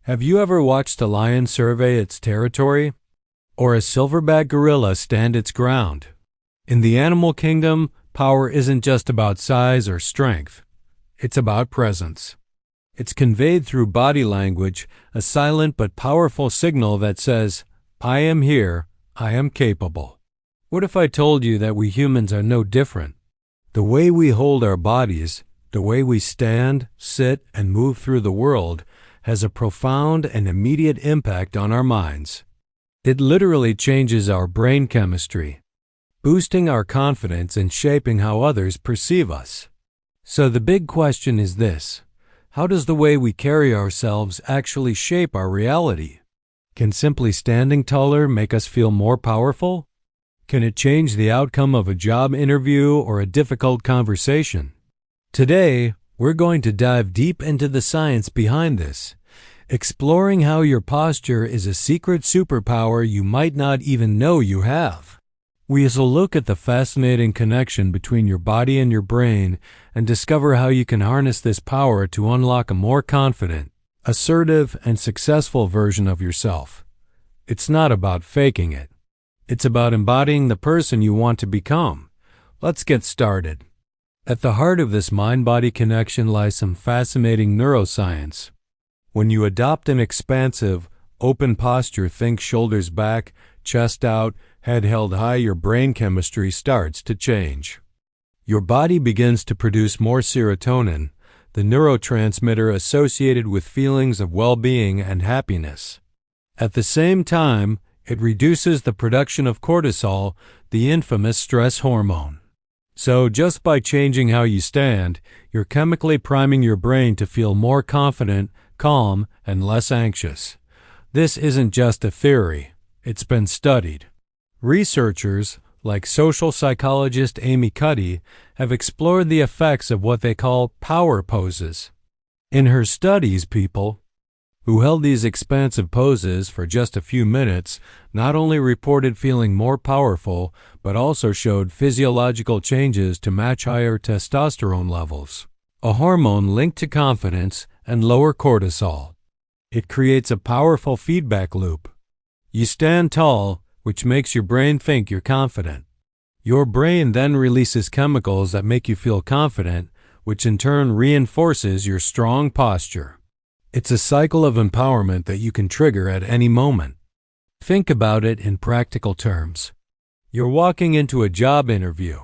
Have you ever watched a lion survey its territory? Or a silverback gorilla stand its ground? In the animal kingdom, power isn't just about size or strength. It's about presence. It's conveyed through body language, a silent but powerful signal that says, I am here, I am capable. What if I told you that we humans are no different? The way we hold our bodies, the way we stand, sit, and move through the world has a profound and immediate impact on our minds. It literally changes our brain chemistry, boosting our confidence and shaping how others perceive us. So the big question is this: how does the way we carry ourselves actually shape our reality? Can simply standing taller make us feel more powerful? Can it change the outcome of a job interview or a difficult conversation? Today, we're going to dive deep into the science behind this, exploring how your posture is a secret superpower you might not even know you have. We will look at the fascinating connection between your body and your brain and discover how you can harness this power to unlock a more confident, assertive, and successful version of yourself. It's not about faking it. It's about embodying the person you want to become. Let's get started. At the heart of this mind-body connection lies some fascinating neuroscience. When you adopt an expansive, open posture, think shoulders back, chest out, head held high, your brain chemistry starts to change. Your body begins to produce more serotonin, the neurotransmitter associated with feelings of well-being and happiness. At the same time, it reduces the production of cortisol, the infamous stress hormone. So just by changing how you stand, you're chemically priming your brain to feel more confident, calm, and less anxious. This isn't just a theory. It's been studied. Researchers, like social psychologist Amy Cuddy, have explored the effects of what they call power poses. In her studies, people who held these expansive poses for just a few minutes not only reported feeling more powerful, but also showed physiological changes to match higher testosterone levels, a hormone linked to confidence, and lower cortisol. It creates a powerful feedback loop. You stand tall, which makes your brain think you're confident. Your brain then releases chemicals that make you feel confident, which in turn reinforces your strong posture. It's a cycle of empowerment that you can trigger at any moment. Think about it in practical terms. You're walking into a job interview.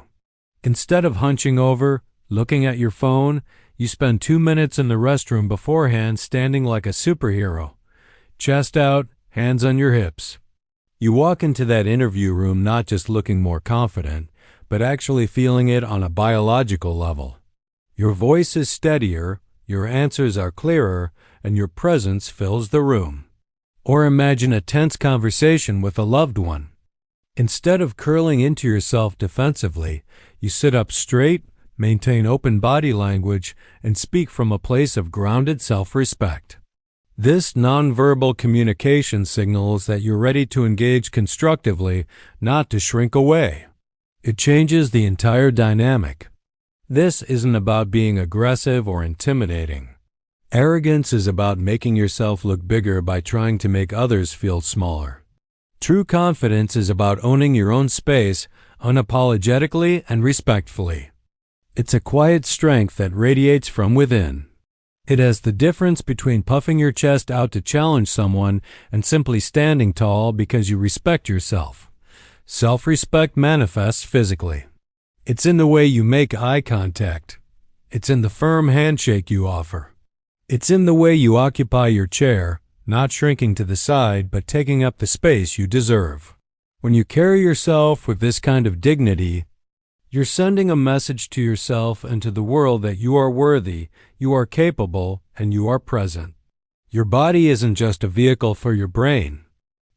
Instead of hunching over, looking at your phone, you spend 2 minutes in the restroom beforehand standing like a superhero, chest out, hands on your hips. You walk into that interview room not just looking more confident, but actually feeling it on a biological level. Your voice is steadier, your answers are clearer, and your presence fills the room. Or imagine a tense conversation with a loved one. Instead of curling into yourself defensively, you sit up straight, maintain open body language, and speak from a place of grounded self-respect. This nonverbal communication signals that you're ready to engage constructively, not to shrink away. It changes the entire dynamic. This isn't about being aggressive or intimidating. Arrogance is about making yourself look bigger by trying to make others feel smaller. True confidence is about owning your own space unapologetically and respectfully. It's a quiet strength that radiates from within. It has the difference between puffing your chest out to challenge someone and simply standing tall because you respect yourself. Self-respect manifests physically. It's in the way you make eye contact. It's in the firm handshake you offer. It's in the way you occupy your chair, not shrinking to the side, but taking up the space you deserve. When you carry yourself with this kind of dignity, you're sending a message to yourself and to the world that you are worthy, you are capable, and you are present. Your body isn't just a vehicle for your brain.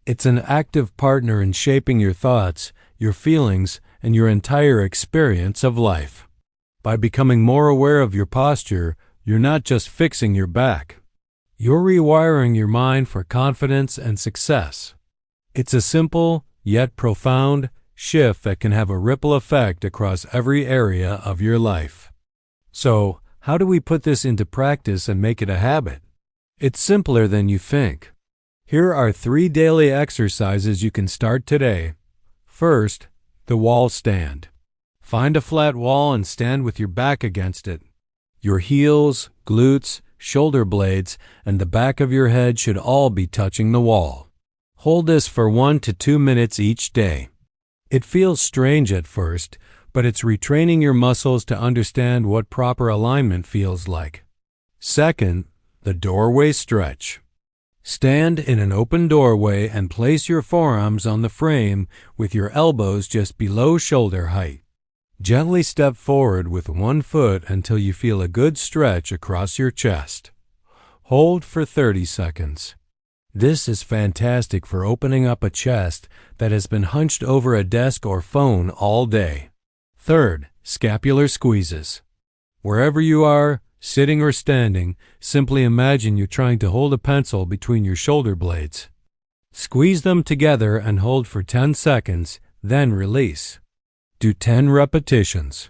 It's an active partner in shaping your thoughts, your feelings, and your entire experience of life. By becoming more aware of your posture, you're not just fixing your back. You're rewiring your mind for confidence and success. It's a simple, yet profound, shift that can have a ripple effect across every area of your life. So, how do we put this into practice and make it a habit? It's simpler than you think. Here are 3 daily exercises you can start today. First, the wall stand. Find a flat wall and stand with your back against it. Your heels, glutes, shoulder blades, and the back of your head should all be touching the wall. Hold this for 1 to 2 minutes each day. It feels strange at first, but it's retraining your muscles to understand what proper alignment feels like. Second, the doorway stretch. Stand in an open doorway and place your forearms on the frame with your elbows just below shoulder height. Gently step forward with one foot until you feel a good stretch across your chest. Hold for 30 seconds. This is fantastic for opening up a chest that has been hunched over a desk or phone all day. Third, scapular squeezes. Wherever you are, sitting or standing, simply imagine you're trying to hold a pencil between your shoulder blades. Squeeze them together and hold for 10 seconds, then release. Do 10 repetitions.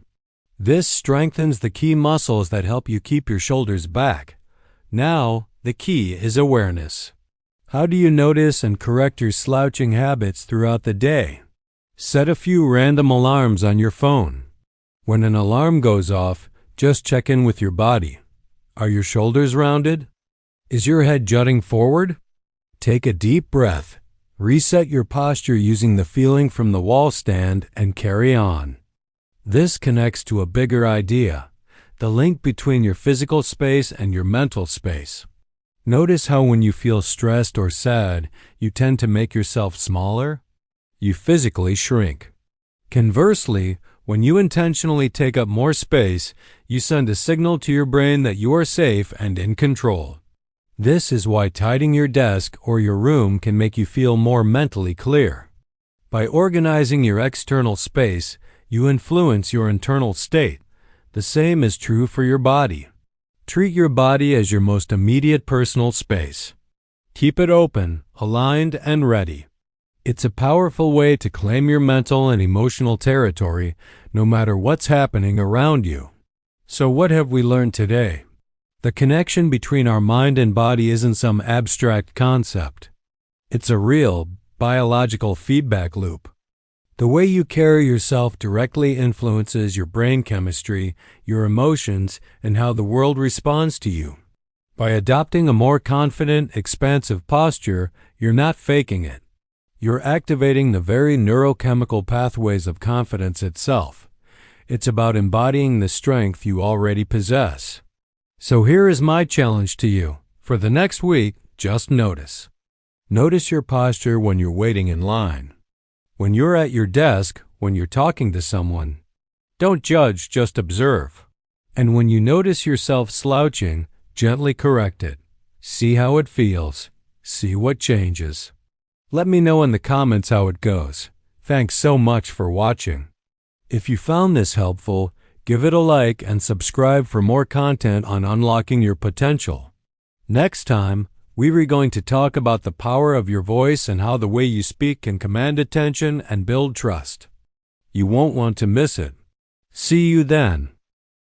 This strengthens the key muscles that help you keep your shoulders back. Now, the key is awareness. How do you notice and correct your slouching habits throughout the day? Set a few random alarms on your phone. When an alarm goes off, just check in with your body. Are your shoulders rounded? Is your head jutting forward? Take a deep breath. Reset your posture using the feeling from the wall stand and carry on. This connects to a bigger idea, the link between your physical space and your mental space. Notice how when you feel stressed or sad, you tend to make yourself smaller? You physically shrink. Conversely, when you intentionally take up more space, you send a signal to your brain that you are safe and in control. This is why tidying your desk or your room can make you feel more mentally clear. By organizing your external space, you influence your internal state. The same is true for your body. Treat your body as your most immediate personal space. Keep it open, aligned, and ready. It's a powerful way to claim your mental and emotional territory, no matter what's happening around you. So what have we learned today? The connection between our mind and body isn't some abstract concept. It's a real, biological feedback loop. The way you carry yourself directly influences your brain chemistry, your emotions, and how the world responds to you. By adopting a more confident, expansive posture, you're not faking it. You're activating the very neurochemical pathways of confidence itself. It's about embodying the strength you already possess. So here is my challenge to you. For the next week, just notice. Notice your posture when you're waiting in line. When you're at your desk, when you're talking to someone. Don't judge, just observe. And when you notice yourself slouching, gently correct it. See how it feels. See what changes. Let me know in the comments how it goes. Thanks so much for watching. If you found this helpful, give it a like and subscribe for more content on unlocking your potential. Next time, we're going to talk about the power of your voice and how the way you speak can command attention and build trust. You won't want to miss it. See you then.